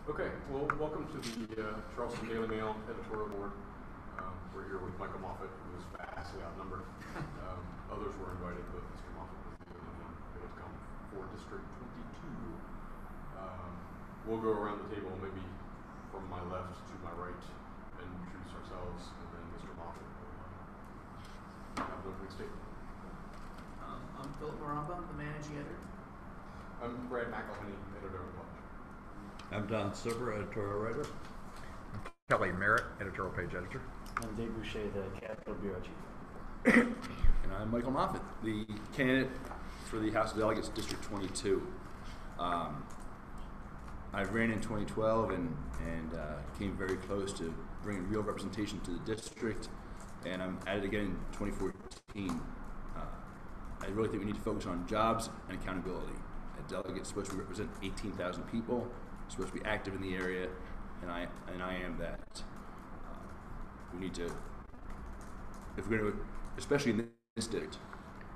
Okay, well, welcome to the Charleston Daily Mail editorial board. We're here with Michael Moffett, who is vastly outnumbered. Others were invited, but Mr. Moffett was the only one able to come for District 22. We'll go around the table, maybe from my left to my right, and introduce ourselves, and then Mr. Moffett will have an opening statement. I'm Philip Maramba, the managing editor. I'm Brad McElhenney, editor of Publisher. I'm Don Silver, editorial writer. Kelly Merritt, editorial page editor. I'm Dave Boucher, the Capital Bureau Chief. And I'm Michael Moffett, the candidate for the House of Delegates District 22. I ran in 2012 and came very close to bringing real representation to the district, and I'm at it again in 2014. I really think we need to focus on jobs and accountability. A delegate is supposed to represent 18,000 people, supposed to be active in the area, and I am that. We need to, if we're going to, especially in this district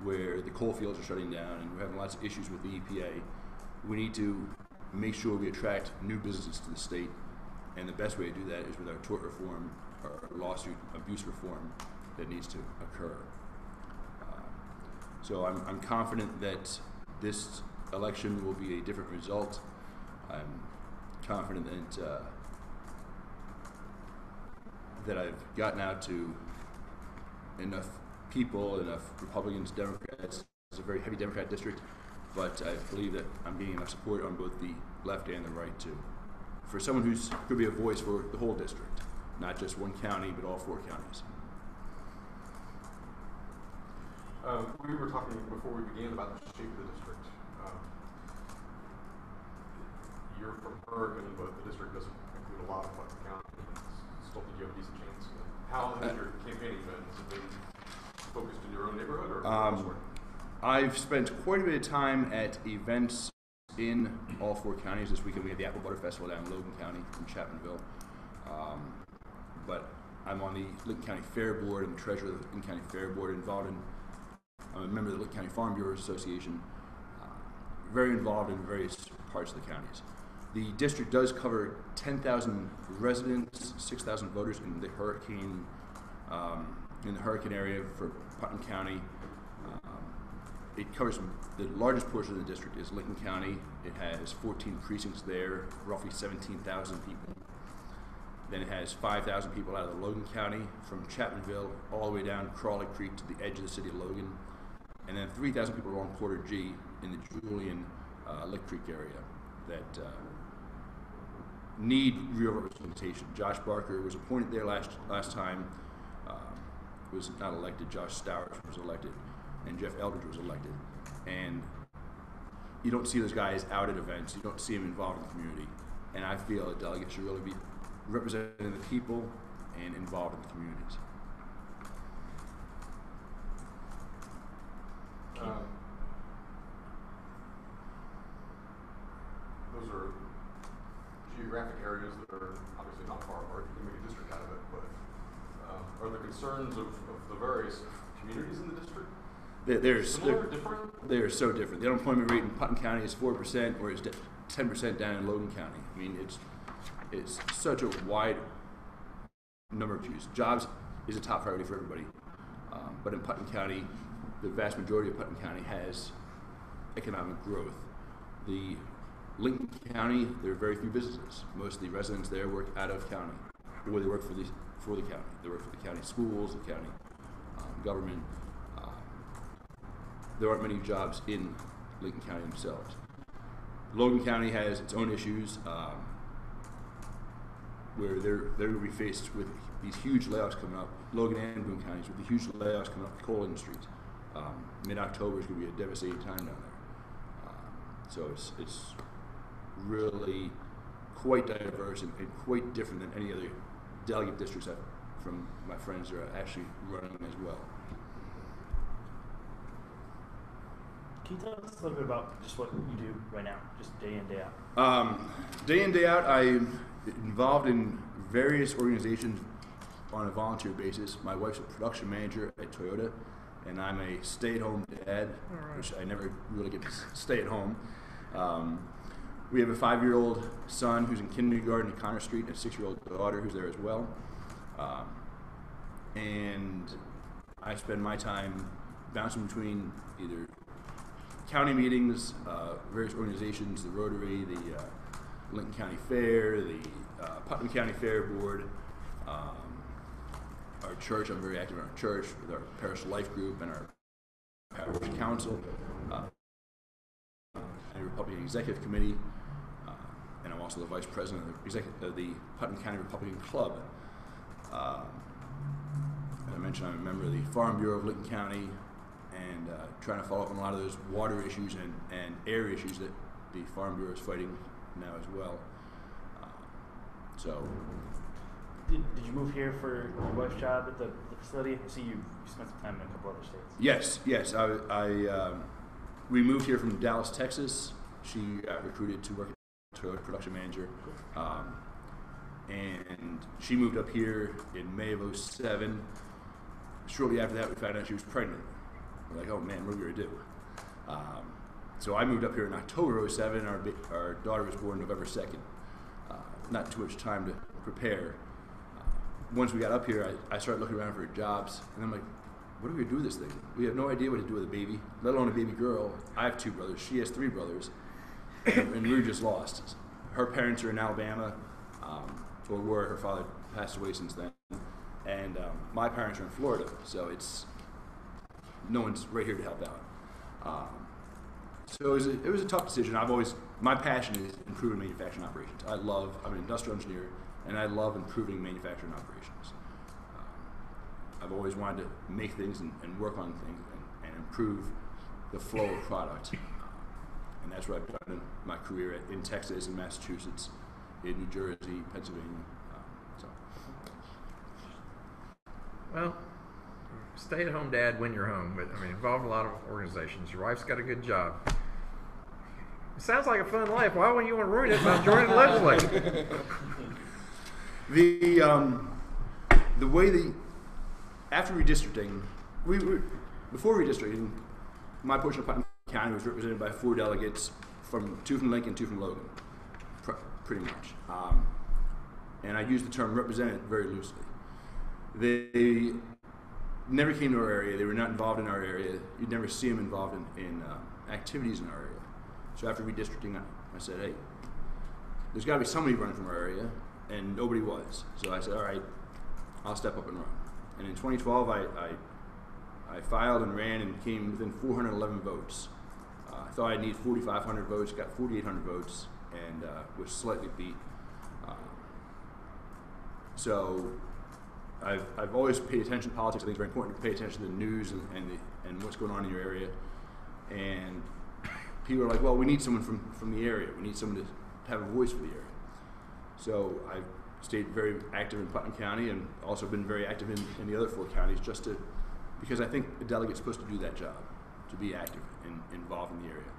where the coal fields are shutting down and we're having lots of issues with the EPA, we need to make sure we attract new businesses to the state, and the best way to do that is with our tort reform, our lawsuit abuse reform that needs to occur. So I'm confident that this election will be a different result. I'm confident that I've gotten out to enough people, enough Republicans, Democrats. It's a very heavy Democrat district, but I believe that I'm getting enough support on both the left and the right too. For someone who's could be a voice for the whole district, not just one county, but all 4 counties. We were talking before we began about the shape of the district. You're from Hurricane, but the district doesn't include a lot of Putnam County. Still think you have a decent chance. How has your campaigning been? Has it been focused in your own neighborhood or elsewhere? I've spent quite a bit of time at events in all 4 counties. This weekend we had the Apple Butter Festival down in Logan County in Chapmanville. But I'm on the Lincoln County Fair Board. I'm the treasurer of the Lincoln County Fair Board, I'm a member of the Lincoln County Farm Bureau Association, very involved in various parts of the counties. The district does cover 10,000 residents, 6,000 voters in the hurricane area for Putnam County. It covers the largest portion of the district is Lincoln County. It has 14 precincts there, roughly 17,000 people. Then it has 5,000 people out of the Logan County, from Chapmanville all the way down Crawley Creek to the edge of the city of Logan. And then 3,000 people along Porter G in the Julian Lick Creek area that need real representation. Josh Barker was appointed there last time, was not elected. Josh Stowers was elected, and Jeff Eldridge was elected. And you don't see those guys out at events. You don't see them involved in the community. And I feel a delegate should really be representing the people and involved in the communities. Those are geographic areas that are obviously not far apart. You can make a district out of it, but are the concerns of the various communities in the district different? They're so different. The unemployment rate in Putnam County is 4%, whereas 10% down in Logan County. I mean, it's such a wide number of views. Jobs is a top priority for everybody, but in Putnam County, the vast majority of Putnam County has economic growth. The Lincoln County, there are very few businesses. Most of the residents there work out of county, or they work for the county. They work for the county schools, the county government. There aren't many jobs in Lincoln County themselves. Logan County has its own issues, where they're going to be faced with these huge layoffs coming up. Logan and Boone counties with the huge layoffs coming up, the coal industries. Mid-October is going to be a devastating time down there. So it's really quite diverse and quite different than any other delegate districts from my friends that are actually running as well. Can you tell us a little bit about just what you do right now, just day in, day out? Day in, day out, I'm involved in various organizations on a volunteer basis. My wife's a production manager at Toyota, and I'm a stay-at-home dad, which I never really get to stay at home. We have a 5-year-old son who's in kindergarten at Connor Street, and a 6-year-old daughter who's there as well. And I spend my time bouncing between either county meetings, various organizations, the Rotary, the Lincoln County Fair, the Putnam County Fair Board, our church. I'm very active in our church with our parish life group and our parish council, and the Republican Executive Committee, and I'm also the vice president of the Putnam County Republican Club. As I mentioned, I'm a member of the Farm Bureau of Lincoln County, and trying to follow up on a lot of those water issues and air issues that the Farm Bureau is fighting now as well. Did you move here for your wife's job at the facility? I see you spent some time in a couple other states. Yes. We moved here from Dallas, Texas. She got recruited to work as a production manager, and she moved up here in May of '07. Shortly after that, we found out she was pregnant. We're like, oh man, what are we gonna do? So I moved up here in October '07. Our daughter was born November 2nd. Not too much time to prepare. Once we got up here, I started looking around for jobs, and I'm like, what are we gonna do with this thing? We have no idea what to do with a baby, let alone a baby girl. I have 2 brothers. She has 3 brothers, and we were just lost. Her parents are in Alabama, or were. Her father passed away since then, and my parents are in Florida, so no one's right here to help out. So it was a tough decision. My passion is improving manufacturing operations. I'm an industrial engineer, and I love improving manufacturing operations. I've always wanted to make things and work on things and improve the flow of product. And that's what I've done in my career in Texas, in Massachusetts, in New Jersey, Pennsylvania. Well, stay-at-home dad when you're home, but I mean, involved in a lot of organizations. Your wife's got a good job. It sounds like a fun life. Why wouldn't you want to ruin it by joining the legislature? The way after redistricting, before redistricting, my portion of Putnam County was represented by 4 delegates, 2 from Lincoln, 2 from Logan, pretty much. And I use the term represented very loosely. They never came to our area. They were not involved in our area. You'd never see them involved in activities in our area. So after redistricting, I said, hey, there's got to be somebody running from our area, and nobody was. So I said, all right, I'll step up and run. And in 2012, I filed and ran and came within 411 votes. I thought I'd need 4,500 votes, got 4,800 votes, and was slightly beat. So I've always paid attention to politics. I think it's very important to pay attention to the news and what's going on in your area. And people are like, well, we need someone from the area. We need someone to have a voice for the area. So I've stayed very active in Putnam County and also been very active in the other 4 counties because I think a delegate's supposed to do that job, to be active and involved in the area.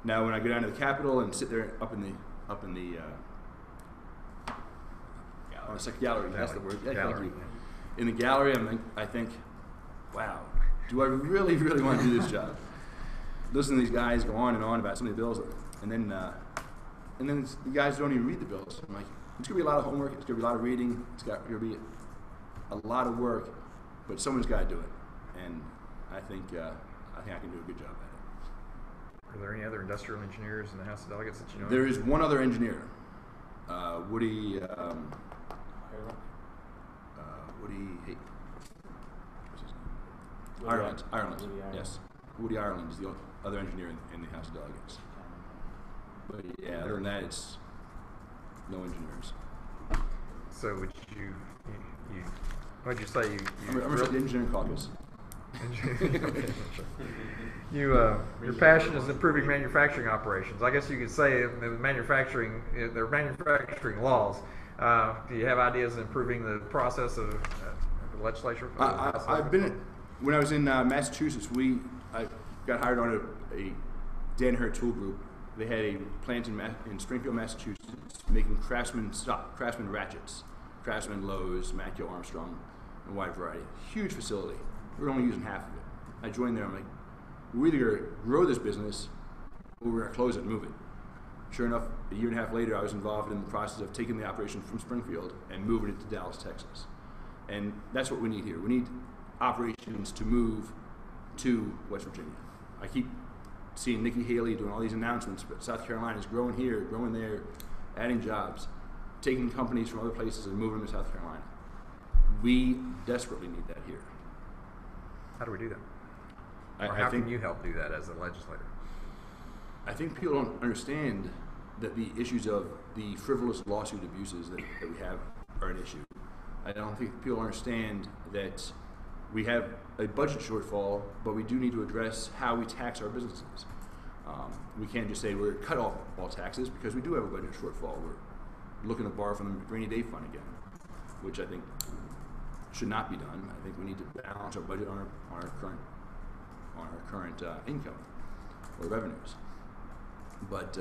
Now, when I go down to the Capitol and sit there up in the gallery, that's the word. Yeah, gallery. thank you. In the gallery, I think, wow, do I really, really want to do this job? Listen to these guys go on and on about some of the bills, and then the guys don't even read the bills. I'm like, it's going to be a lot of homework, it's going to be a lot of reading, it's going to be a lot of work, but someone's got to do it, and I think I can do a good job at it. Are there any other industrial engineers in the House of Delegates that you know? There is one other engineer, Woody. Hey, what's his name? Ireland. Yes, Woody Ireland is the other engineer in the House of Delegates. But yeah, other than that, it's no engineers. So would you what'd you say? I'm the engineering caucus. Your passion is improving manufacturing operations. I guess you could say there are manufacturing laws. Do you have ideas of improving the process of the legislature? When I was in Massachusetts, I got hired on a Danaher tool group. They had a plant in Springfield, Massachusetts, making Craftsman ratchets, Craftsman Lowe's, Macchio Armstrong, and a wide variety. Huge facility. We were only using half of it. I joined there. I'm like, we're either going to grow this business or we're going to close it and move it. Sure enough, a year and a half later, I was involved in the process of taking the operation from Springfield and moving it to Dallas, Texas. And that's what we need here. We need operations to move to West Virginia. I keep seeing Nikki Haley doing all these announcements, but South Carolina is growing here, growing there, adding jobs, taking companies from other places and moving them to South Carolina. We desperately need that here. How do we do that? Or I how think, can you help do that as a legislator? I think people don't understand that the issues of the frivolous lawsuit abuses that we have are an issue. I don't think people understand that we have a budget shortfall, but we do need to address how we tax our businesses. We can't just say we're cut off all taxes because we do have a budget shortfall. We're looking to borrow from the rainy day fund again, which I think should not be done. I think we need to balance our budget on our current income or revenues. But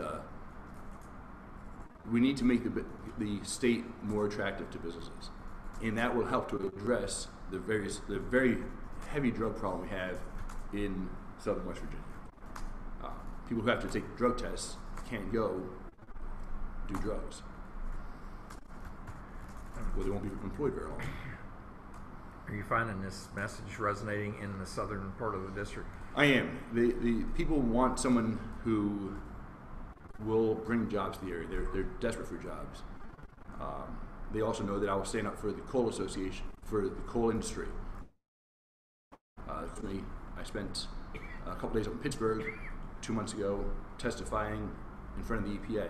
we need to make the state more attractive to businesses, and that will help to address the very heavy drug problem we have in southern West Virginia. People who have to take drug tests can't go do drugs. Well, they won't be employed very long. Are you finding this message resonating in the southern part of the district? I am. The people want someone who will bring jobs to the area. They're desperate for jobs. They also know that I will stand up for the coal association, for the coal industry. I spent a couple days up in Pittsburgh 2 months ago testifying in front of the EPA,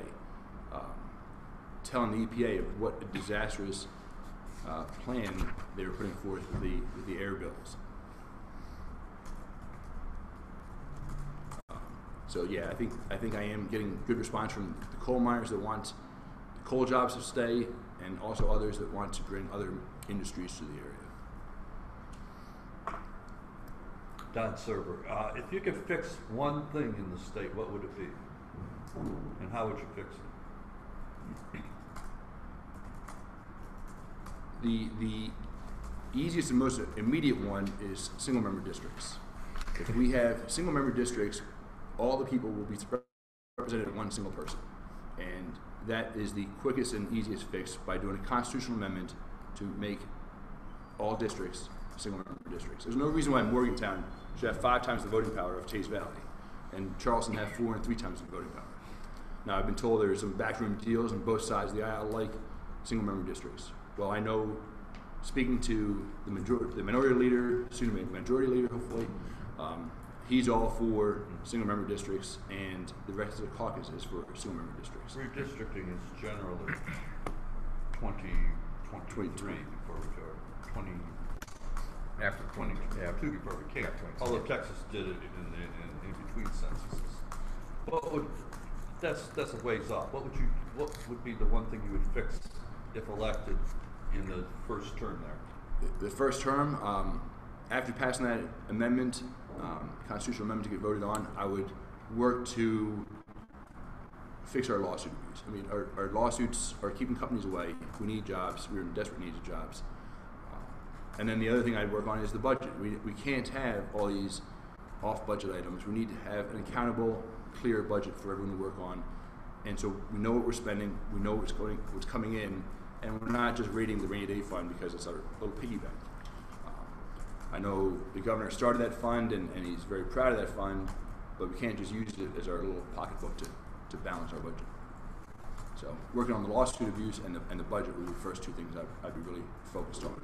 telling the EPA of what a disastrous plan they were putting forth with the air bills. So yeah, I think I am getting good response from the coal miners that want the coal jobs to stay, and also others that want to bring other industries to the area. Don Server, if you could fix one thing in the state, what would it be? And how would you fix it? The easiest and most immediate one is single member districts. If we have single member districts, all the people will be represented in one single person. And that is the quickest and easiest fix by doing a constitutional amendment to make all districts single member districts. There's no reason why Morgantown should have 5 times the voting power of Chase Valley, and Charleston have 4 and 3 times the voting power. Now, I've been told there's some backroom deals on both sides of the aisle like single member districts. Well, I know, speaking to the minority leader, soon to be majority leader, hopefully, he's all for single member districts, and the rest of the caucus is for single member districts. Redistricting is generally 23 before we go 20. After 20, yeah, two before we came. Yeah, Although Texas did it in between censuses. What would, that's a ways off. What would be the one thing you would fix if elected in the first term there? The first term, after passing that amendment, constitutional amendment to get voted on, I would work to fix our lawsuit abuse. I mean, our lawsuits are keeping companies away. We need jobs. We're in desperate need of jobs. And then the other thing I'd work on is the budget. We can't have all these off-budget items. We need to have an accountable, clear budget for everyone to work on. And so we know what we're spending, we know what's coming in, and we're not just raiding the rainy day fund because it's our little piggy bank. I know the governor started that fund, and he's very proud of that fund, but we can't just use it as our little pocketbook to balance our budget. So working on the lawsuit abuse and the budget would be the first 2 things I'd be really focused on.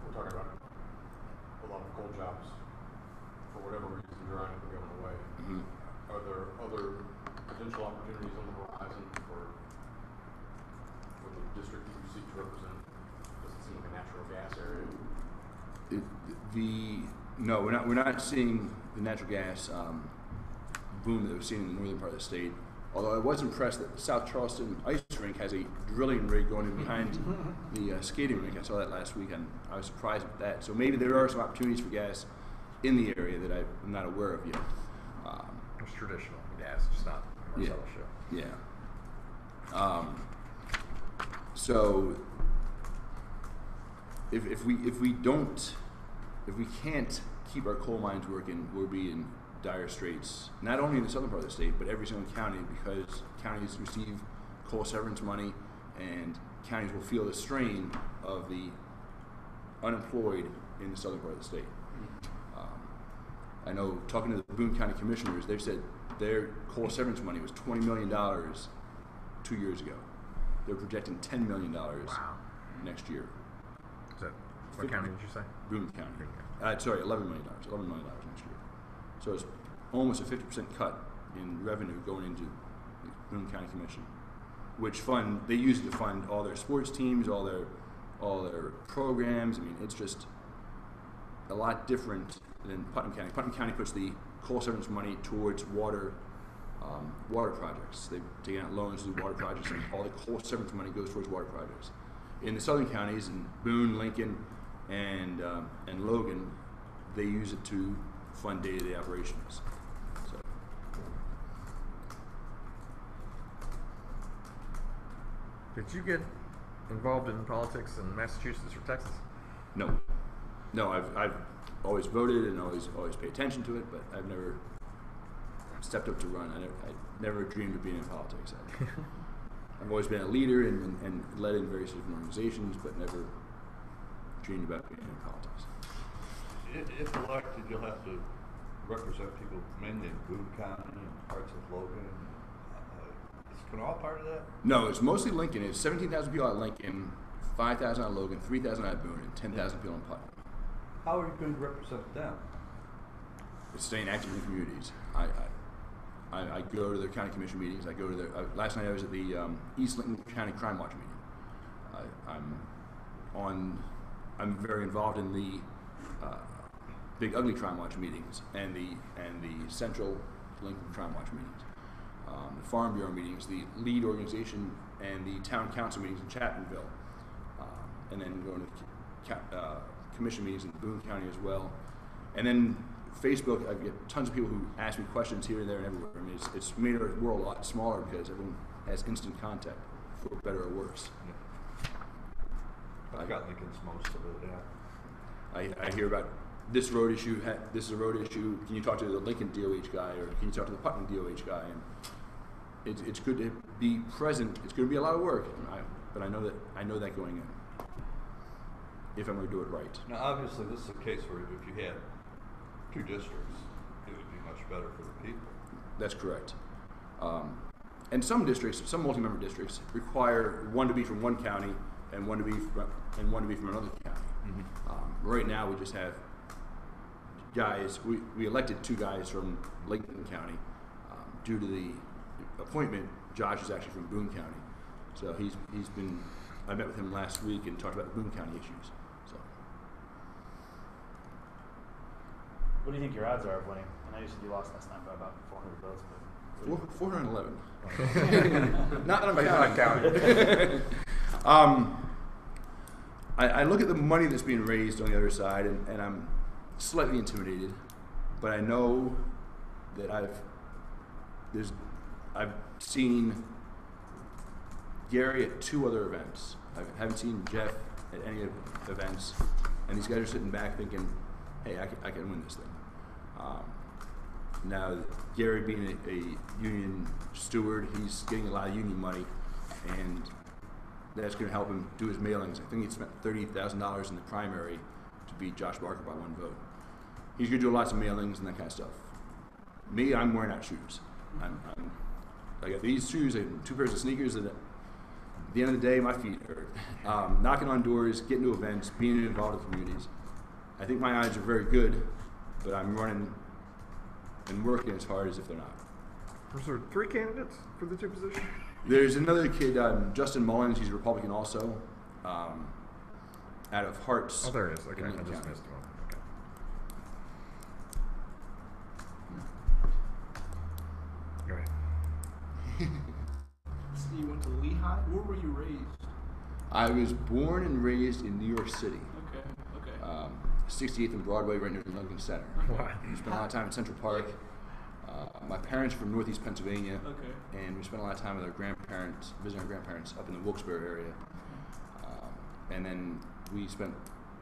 We're talking about a lot of coal jobs, for whatever reason, driving and going away. Mm-hmm. Are there other potential opportunities on the horizon for the district that you seek to represent? Does it seem like a natural gas area? No, we're not seeing the natural gas boom that we've seen in the northern part of the state. Although I was impressed that South Charleston Ice Rink has a drilling rig going in behind the skating rink. I saw that last week, and I was surprised with that. So maybe there are some opportunities for gas in the area that I'm not aware of yet. It's traditional gas, just not Marcellus show. Yeah. So if we can't keep our coal mines working, we'll be in dire straits. Not only in the southern part of the state, but every single county, because counties receive coal severance money, and counties will feel the strain of the unemployed in the southern part of the state. I know, talking to the Boone County Commissioners, they've said their coal severance money was $20 million 2 years ago. They're projecting $10 million next year. Is that, what county did you say? Boone County. Sorry, $11 million. $11 million next year. So it's almost a 50% cut in revenue going into the Boone County Commission, which they use it to fund all their sports teams, all their programs. I mean, it's just a lot different than Putnam County. Putnam County puts the coal severance money towards water projects. They've taken out loans to do water projects, and all the coal severance money goes towards water projects. In the southern counties, in Boone, Lincoln, and Logan, they use it to fund day-to-day operations. So. Did you get involved in politics in Massachusetts or Texas? No, I've always voted and always pay attention to it, but I've never stepped up to run. I never dreamed of being in politics. I've always been a leader and led in various different organizations, but never dreamed about being in politics. If elected, you'll have to represent people mainly in Boone County and parts of Logan. Is Kanawha part of that? No, it's mostly Lincoln. It's 17,000 people at Lincoln, 5,000 at Logan, 3,000 at Boone, and 10,000 people in Putnam. How are you going to represent them? It's staying active in the communities. I go to their county commission meetings. I go to their. Last night I was at the East Lincoln County Crime Watch meeting. I'm very involved in the Big Ugly Crime Watch meetings and the Central Lincoln Crime Watch meetings, the Farm Bureau meetings, the lead organization, and the town council meetings in Chapmanville, and then going to commission meetings in Boone County as well. And then Facebook, I get tons of people who ask me questions here and there and everywhere. I mean, it's made our world a lot smaller because everyone has instant contact, for better or worse. Yeah. I've got Lincoln's most of it, yeah. I hear about this road issue. This is a road issue. Can you talk to the Lincoln DOH guy, or can you talk to the Putnam DOH guy? And it's good to be present. It's going to be a lot of work, but I know that going in, if I'm going to do it right. Now, obviously, this is a case where if you had two districts, it would be much better for the people. That's correct. And some districts, some multi-member districts, require one to be from one county and one to be from another county. Mm-hmm. Right now, we just have guys. We elected two guys from Lincoln County due to the appointment. Josh is actually from Boone County, so he's been. I met with him last week and talked about the Boone County issues. So, what do you think your odds are of winning? I know you said you lost last time by about 400 votes, but 411. Not that I'm counting. I look at the money that's being raised on the other side, and I'm slightly intimidated, but I know that I've seen Gary at two other events. I haven't seen Jeff at any of the events, and these guys are sitting back thinking, hey, I can win this thing. Now, Gary being a union steward, he's getting a lot of union money, and that's going to help him do his mailings. I think he spent $30,000 in the primary to beat Josh Barker by one vote. He's going to do lots of mailings and that kind of stuff. Me, I'm wearing out shoes. I got these shoes and two pairs of sneakers that at the end of the day, my feet hurt. Knocking on doors, getting to events, being involved in communities. I think my odds are very good, but I'm running and working as hard as if they're not. Was there three candidates for the two positions? There's another kid, Justin Mullins. He's a Republican also, out of Hearts. Oh, there it is. Okay, I Lincoln just County. missed one. Okay. Go ahead. So you went to Lehigh? Where were you raised? I was born and raised in New York City. Okay. 68th and Broadway, right near the Lincoln Center. Wow. We spent a lot of time in Central Park. My parents are from Northeast Pennsylvania, Okay. and we spent a lot of time with our grandparents, visiting our grandparents up in the Wilkes-Barre area. And then we spent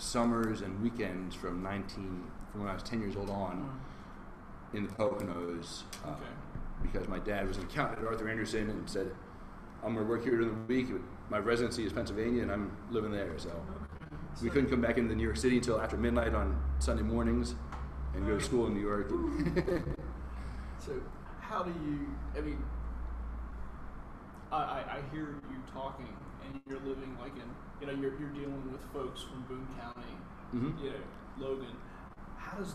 summers and weekends from when I was 10 years old on in the Poconos. Because my dad was an accountant at Arthur Anderson and said, I'm going to work here during the week. My residency is Pennsylvania and I'm living there. So we couldn't come back into New York City until after midnight on Sunday mornings and go to school in New York. So how do you, I mean, I hear you talking and you're living like in, you know, you're dealing with folks from Boone County, you know, Logan. How does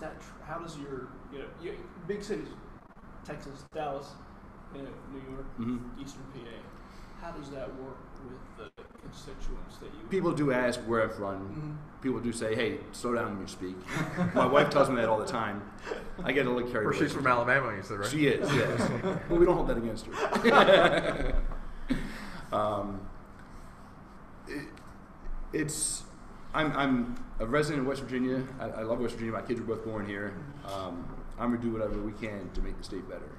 your, you know, big cities, Texas, Dallas, you know, New York, Eastern PA, how does that work with the constituents that you... People do ask where I'm from. People do say, hey, slow down when you speak. My wife tells me that all the time. I get a little carried away. She's from Alabama, you said, right? She is, yes. Well, we don't hold that against her. I'm a resident of West Virginia. I love West Virginia. My kids were both born here. I'm going to do whatever we can to make the state better.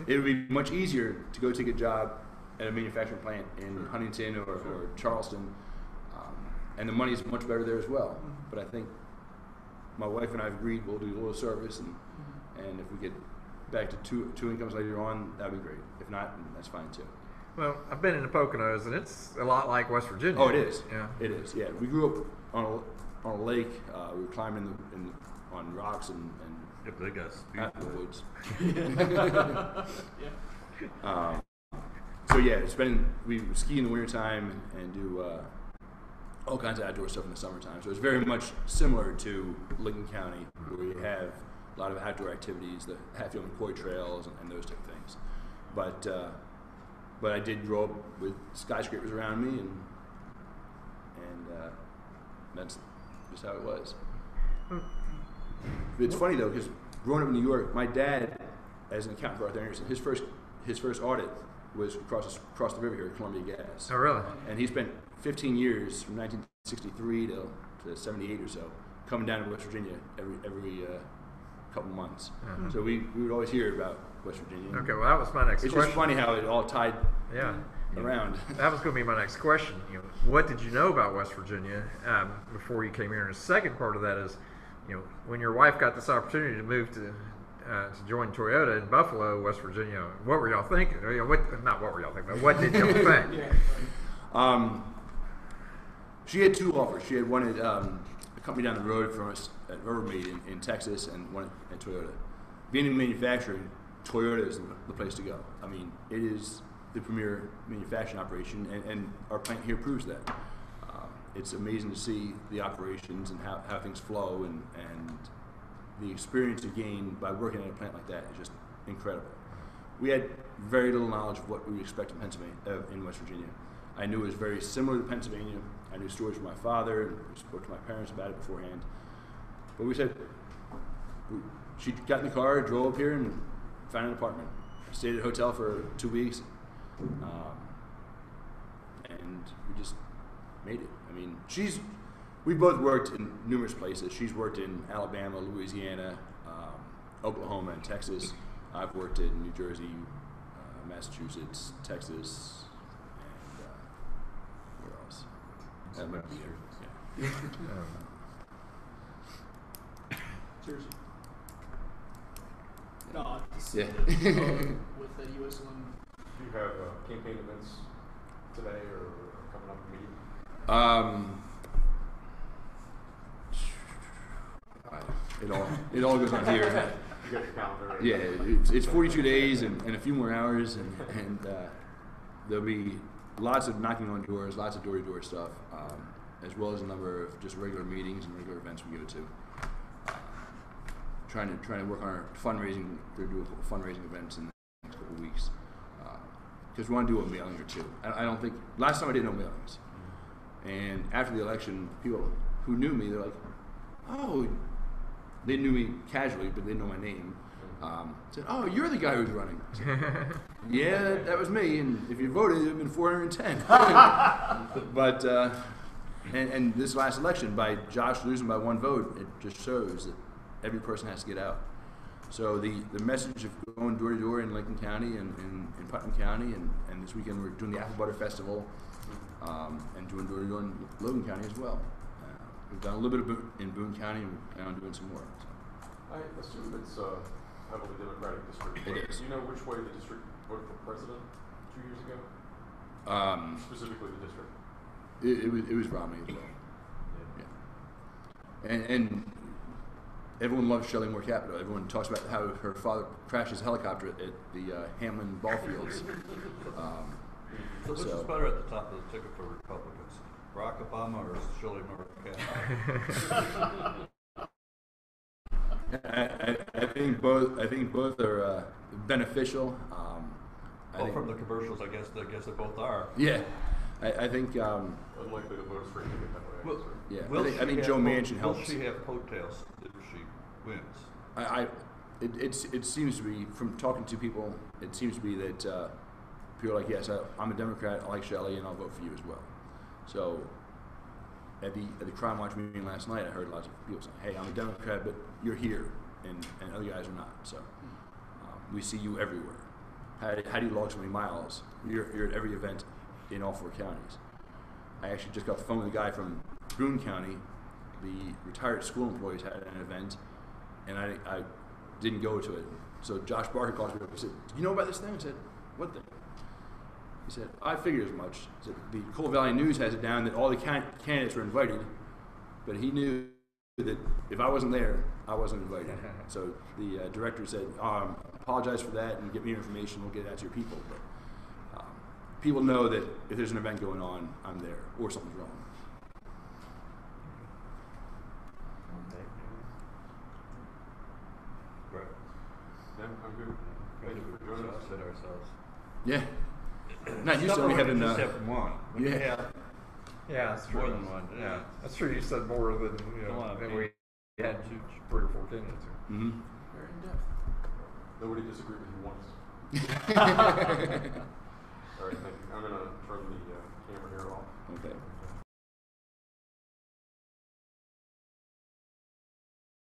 It would be much easier to go take a job at a manufacturing plant in Huntington or Charleston, and the money is much better there as well. But I think my wife and I have agreed we'll do a little service, and if we get back to two incomes later on, that'd be great. If not, that's fine too. Well, I've been in the Poconos, and it's a lot like West Virginia. Oh, it is. Yeah, it is. Yeah, we grew up on a lake. We were climbing on rocks and big guys. out in the woods. Yeah. So yeah, we ski in the wintertime and do all kinds of outdoor stuff in the summertime. So it's very much similar to Lincoln County, where we have a lot of outdoor activities, the Hatfield McCoy trails and those type of things. But I did grow up with skyscrapers around me, and that's just how it was. It's funny though, because growing up in New York, my dad, as an accountant for Arthur Anderson, his first audit was across the river here at Columbia Gas. Oh, really? And he spent 15 years from 1963 to 78 or so coming down to West Virginia every couple months. So we would always hear about West Virginia. Okay, well that was my next question. It's just funny how it all tied around. That was going to be my next question. You know, what did you know about West Virginia before you came here? And the second part of that is, you know, when your wife got this opportunity to move to join Toyota in Buffalo, West Virginia, what were y'all thinking? You know, not what were y'all thinking, but what did y'all think? She had two offers. She had one at a company down the road from us at Rubbermaid in Texas, and one at Toyota. Being in manufacturing, Toyota is the place to go. I mean, it is the premier manufacturing operation, and our plant here proves that. It's amazing to see the operations and how things flow, and the experience you gain by working at a plant like that is just incredible. We had very little knowledge of what we would expect in Pennsylvania, in West Virginia. I knew it was very similar to Pennsylvania. I knew stories from my father, and we spoke to my parents about it beforehand. But we said, she got in the car, drove up here, and found an apartment. Stayed at a hotel for 2 weeks, and we just made it. I mean, we both worked in numerous places. She's worked in Alabama, Louisiana, Oklahoma, and Texas. I've worked in New Jersey, Massachusetts, Texas, and where else? That might be it. Yeah. Jersey. No, Yeah. with the USLM. Do you have campaign events today or coming up immediately? It all goes on here. You got your calendar? Yeah, it's 42 days and a few more hours, and there'll be lots of knocking on doors, lots of door-to-door stuff, as well as a number of just regular meetings and regular events we go to. Trying to work on our fundraising. We're going to do a couple fundraising events in the next couple of weeks, because we want to do a mailing or two. I don't think last time I did no mailings, and after the election, people who knew me, they're like, "Oh," they knew me casually, but they didn't know my name. Said, "Oh, you're the guy who's running." Said, yeah, that was me. And if you voted, it'd have been 410. But and this last election, by Josh losing by one vote, it just shows that every person has to get out. So the message of going door to door in Lincoln County and in Putnam County, and this weekend we're doing the Apple Butter Festival, and doing door to door in Logan County as well. we've done a little bit of in Boone County, and we plan on doing some more. So. I assume it's a heavily Democratic district. It is. Do you know which way the district voted for president 2 years ago? Specifically the district. It was Romney as well. Yeah. And everyone loves Shelley Moore Capito. Everyone talks about how her father crashed his helicopter at the Hamlin ball fields. So which is better at the top of the ticket for Republicans, Barack Obama or Shelley Moore Capito? I think both are beneficial. From the commercials, I guess they both are. Yeah, I think. Unlikely to vote for a ticket that way. Well, yeah, I think Joe Manchin helps. Will she have coattails if she wins? It seems to be, from talking to people, it seems to be that people are like, yes, I'm a Democrat, I like Shelley, and I'll vote for you as well. So at the Crime Watch meeting last night, I heard lots of people saying, hey, I'm a Democrat, but you're here, and other guys are not. So we see you everywhere. How do you log so many miles? You're at every event in all 4 counties. I actually just got the phone with a guy from Boone County. The retired school employees had an event, and I didn't go to it. So Josh Barker called me up and said, "Do you know about this thing?" I said, "What thing?" He said, "I figured as much." He said, "The Coal Valley News has it down that all the candidates were invited, but he knew that if I wasn't there, I wasn't invited." So the director said, "Apologize for that and get me your information. We'll get it out to your people." But people know that if there's an event going on, I'm there or something's wrong. Right. Yeah, I'm good. Thank you for joining us. At ourselves. Yeah. Not used to only having just have one. When you have Yeah, that's true. more than one. Yeah, that's true. You said more than than we had 3 or 4 candidates. Mm-hmm. Very in depth. Nobody disagreed with you once.